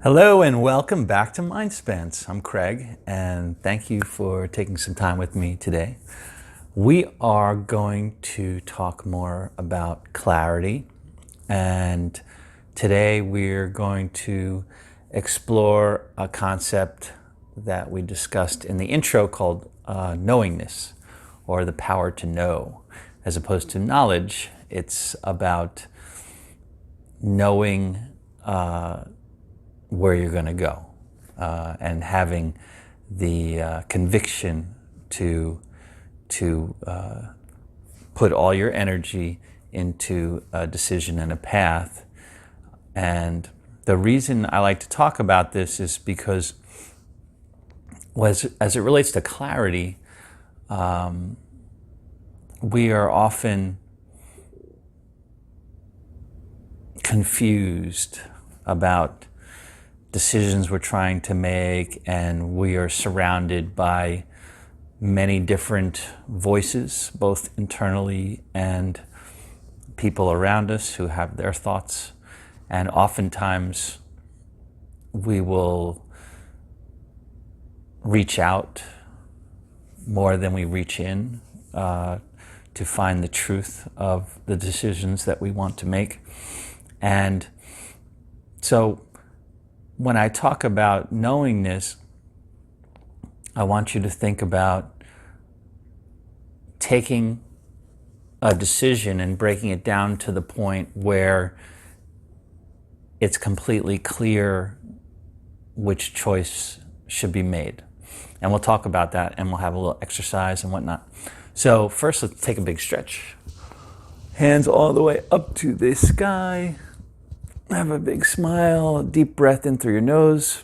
Hello and welcome back to MindSpanse. I'm Craig and thank you for taking some time with me today. We are going to talk more about clarity, and today we're going to explore a concept that we discussed in the intro called knowingness, or the power to know. As opposed to knowledge, it's about knowing where you're going to go, and having the conviction to put all your energy into a decision and a path. And the reason I like to talk about this is because as it relates to clarity, we are often confused about decisions we're trying to make, and we are surrounded by many different voices, both internally and people around us who have their thoughts. And oftentimes we will reach out more than we reach in to find the truth of the decisions that we want to make. And so when I talk about knowingness, I want you to think about taking a decision and breaking it down to the point where it's completely clear which choice should be made. And we'll talk about that, and we'll have a little exercise and whatnot. So first, let's take a big stretch. Hands all the way up to the sky. Have a big smile, a deep breath in through your nose.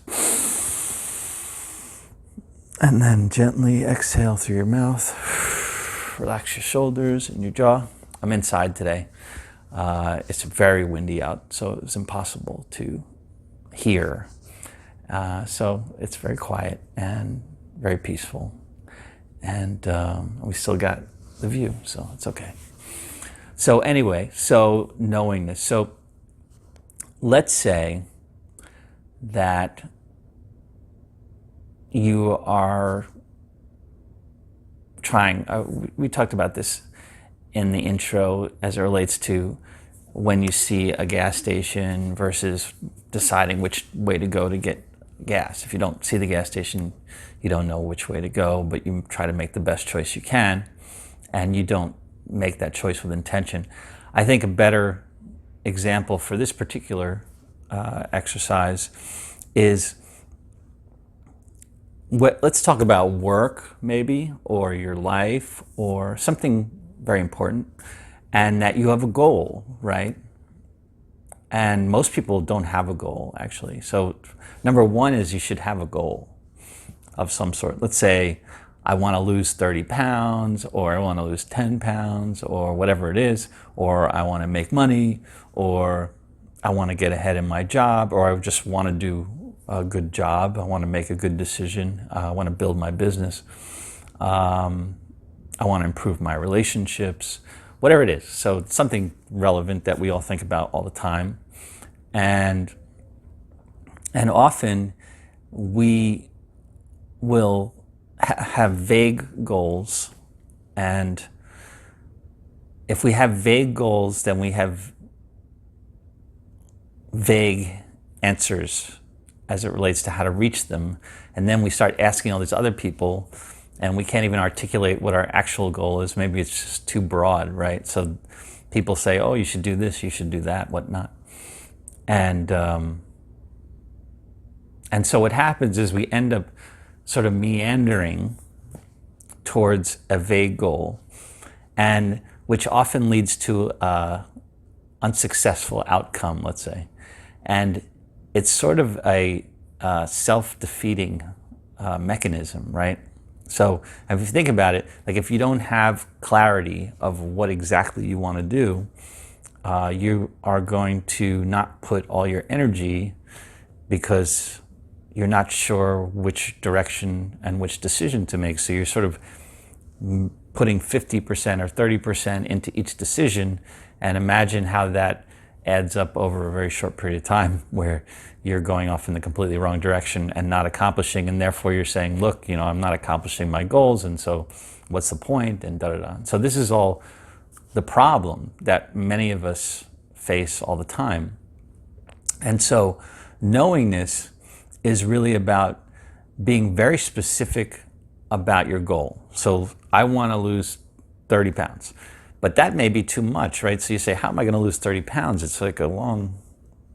And then gently exhale through your mouth. Relax your shoulders and your jaw. I'm inside today. It's very windy out, so it's impossible to hear. So it's very quiet and very peaceful. And we still got the view, so it's okay. So anyway, so knowingness. So let's say that you are trying, we talked about this in the intro as it relates to when you see a gas station versus deciding which way to go to get gas. If you don't see the gas station, you don't know which way to go, but you try to make the best choice you can, and you don't make that choice with intention. I think a better example for this particular exercise is let's talk about work maybe, or your life, or something very important, and that you have a goal, right? And most people don't have a goal, actually. So number one is you should have a goal of some sort. Let's say I want to lose 30 pounds, or I want to lose 10 pounds, or whatever it is, or I want to make money, or I want to get ahead in my job, or I just want to do a good job. I want to make a good decision. I want to build my business. I want to improve my relationships, whatever it is. So it's something relevant that we all think about all the time. And often we will have vague goals, and if we have vague goals, then we have vague answers as it relates to how to reach them. And then we start asking all these other people, and we can't even articulate what our actual goal is. Maybe it's just too broad, right? So people say, oh, you should do this, you should do that, whatnot. And so what happens is we end up sort of meandering towards a vague goal, and which often leads to a unsuccessful outcome, let's say. And it's sort of a self-defeating mechanism, right? So if you think about it, like if you don't have clarity of what exactly you want to do, you are going to not put all your energy, because you're not sure which direction and which decision to make. So you're sort of putting 50% or 30% into each decision, and imagine how that adds up over a very short period of time where you're going off in the completely wrong direction and not accomplishing, and therefore you're saying, look, I'm not accomplishing my goals, and so what's the point, and da-da-da. So this is all the problem that many of us face all the time. And so knowingness is really about being very specific about your goal. So I want to lose 30 pounds, but that may be too much, right? So you say, how am I going to lose 30 pounds? It's like a long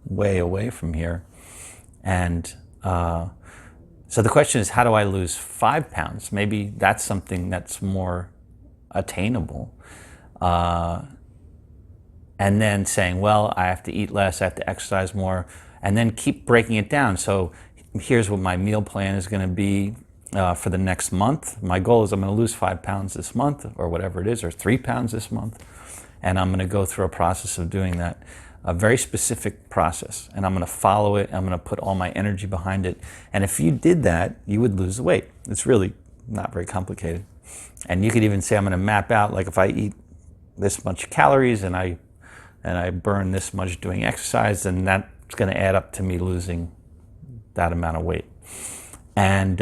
way away from here. And so the question is, how do I lose 5 pounds? Maybe that's something that's more attainable. And then saying, well, I have to eat less, I have to exercise more, and then keep breaking it down. So here's what my meal plan is going to be for the next month. My goal is I'm going to lose 5 pounds this month, or whatever it is, or 3 pounds this month. And I'm going to go through a process of doing that, a very specific process. And I'm going to follow it. I'm going to put all my energy behind it. And if you did that, you would lose the weight. It's really not very complicated. And you could even say, I'm going to map out, like if I eat this much calories and I burn this much doing exercise, then that's going to add up to me losing that amount of weight. And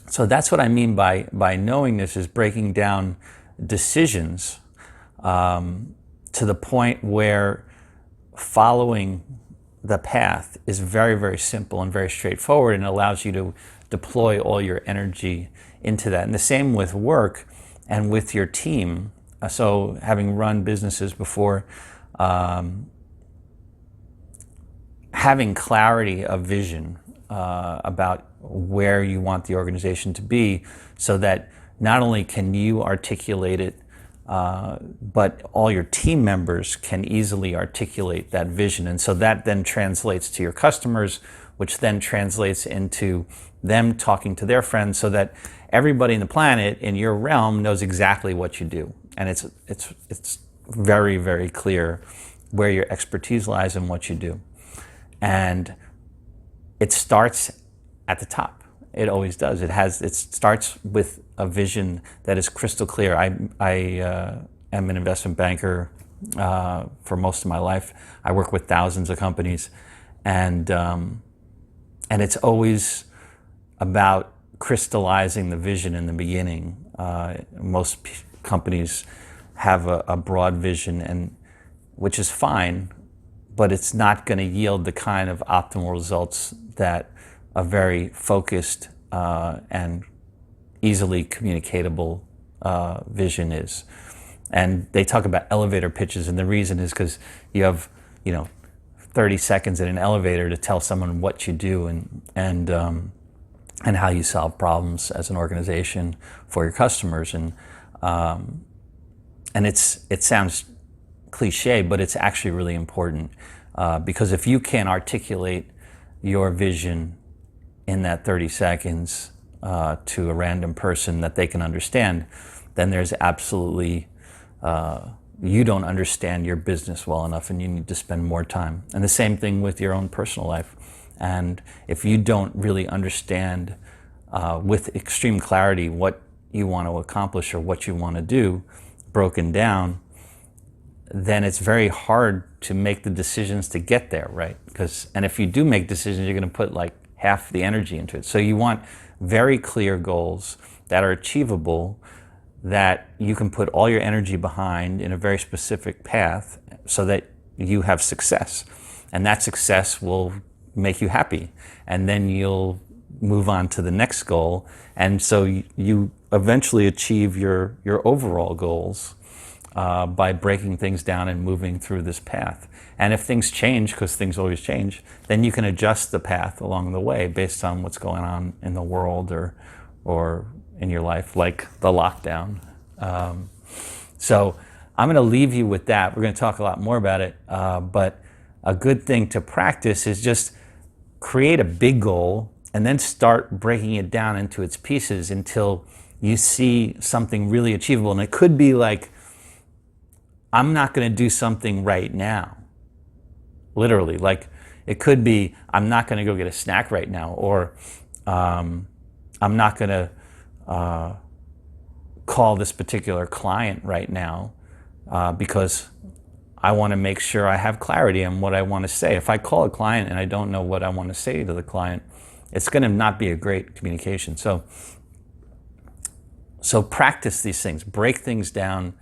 so that's what I mean by knowingness, is breaking down decisions to the point where following the path is very, very simple and very straightforward, and allows you to deploy all your energy into that. And the same with work and with your team. So having run businesses before, having clarity of vision about where you want the organization to be, so that not only can you articulate it, but all your team members can easily articulate that vision. And so that then translates to your customers, which then translates into them talking to their friends, so that everybody in the planet in your realm knows exactly what you do. And it's very, very clear where your expertise lies and what you do. And it starts at the top. It always does. It starts with a vision that is crystal clear. I am an investment banker for most of my life. I work with thousands of companies, and it's always about crystallizing the vision in the beginning. Most companies have a broad vision, and which is fine, but it's not going to yield the kind of optimal results that a very focused and easily communicatable vision is. And they talk about elevator pitches, and the reason is because you have 30 seconds in an elevator to tell someone what you do and how you solve problems as an organization for your customers. And it sounds cliche, but it's actually really important, because if you can't articulate your vision in that 30 seconds to a random person that they can understand, then there's absolutely, you don't understand your business well enough, and you need to spend more time. And the same thing with your own personal life. And if you don't really understand with extreme clarity what you want to accomplish or what you want to do, broken down, then it's very hard to make the decisions to get there, right? And if you do make decisions, you're going to put like half the energy into it. So you want very clear goals that are achievable, that you can put all your energy behind in a very specific path, so that you have success. And that success will make you happy. And then you'll move on to the next goal. And so you eventually achieve your overall goals by breaking things down and moving through this path. And if things change, because things always change, then you can adjust the path along the way based on what's going on in the world or in your life, like the lockdown. So I'm going to leave you with that. We're going to talk a lot more about it, but a good thing to practice is just create a big goal and then start breaking it down into its pieces until you see something really achievable. And it could be like, I'm not going to do something right now. Literally, like it could be, I'm not going to go get a snack right now, or I'm not going to call this particular client right now because I want to make sure I have clarity on what I want to say. If I call a client and I don't know what I want to say to the client, it's going to not be a great communication. So practice these things, break things down,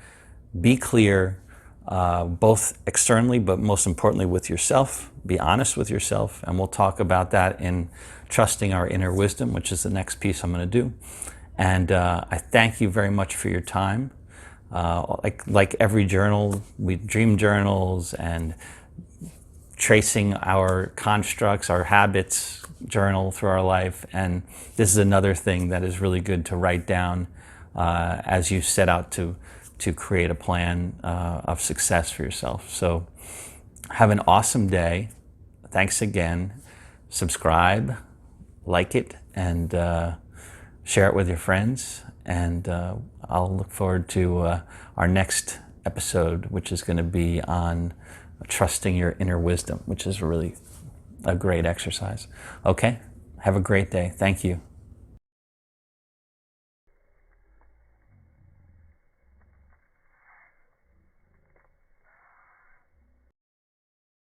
be clear, both externally, but most importantly with yourself. Be honest with yourself, and we'll talk about that in trusting our inner wisdom, which is the next piece I'm going to do. And I thank you very much for your time. Like every journal, we dream journals and tracing our constructs, our habits journal through our life. And this is another thing that is really good to write down as you set out to create a plan of success for yourself. So have an awesome day. Thanks again. Subscribe, like it, and share it with your friends. And I'll look forward to our next episode, which is going to be on trusting your inner wisdom, which is really a great exercise. Okay, have a great day. Thank you.